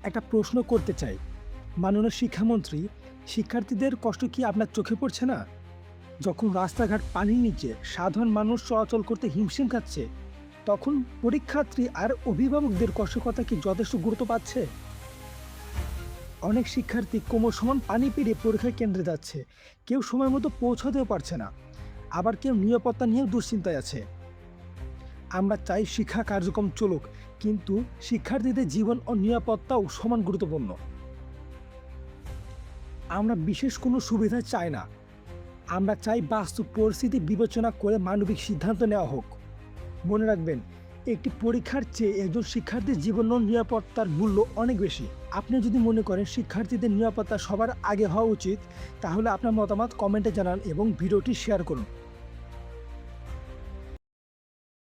একটা প্রশ্ন করতে চাই, মাননীয় শিক্ষামন্ত্রী, শিক্ষার্থীদের কষ্ট কি আপনার চোখে পড়ছে না? যখন রাস্তাঘাট পানির নিচে সাধারণ মানুষ চলাচল করতে হিমশিম খাচ্ছে, তখন পরীক্ষার্থী আর অভিভাবকদের কষ্টের কথা কি যথেষ্ট গুরুত্ব পাচ্ছে? অনেক শিক্ষার্থী কোমর সমান পানি পেরিয়ে পরীক্ষা কেন্দ্রে যাচ্ছে, কেউ সময় মতো পৌঁছাতেও পারছে না, আবার কেউ নিরাপত্তা নিয়েও দুশ্চিন্তায় আছে। আমরা চাই শিক্ষা কার্যক্রম চলুক, কিন্তু শিক্ষার্থীদের জীবন ও নিরাপত্তাও সমান গুরুত্বপূর্ণ। আমরা বিশেষ কোনো সুবিধা চাই না, আমরা চাই বাস্তব পরিস্থিতি বিবেচনা করে মানবিক সিদ্ধান্ত নেওয়া হোক। মনে রাখবেন, একটি পরীক্ষার চেয়ে একজন শিক্ষার্থীর জীবন ও নিরাপত্তার মূল্য অনেক বেশি। আপনি যদি মনে করেন শিক্ষার্থীদের নিরাপত্তা সবার আগে হওয়া উচিত, তাহলে আপনার মতামত কমেন্টে জানান এবং ভিডিওটি শেয়ার করুন।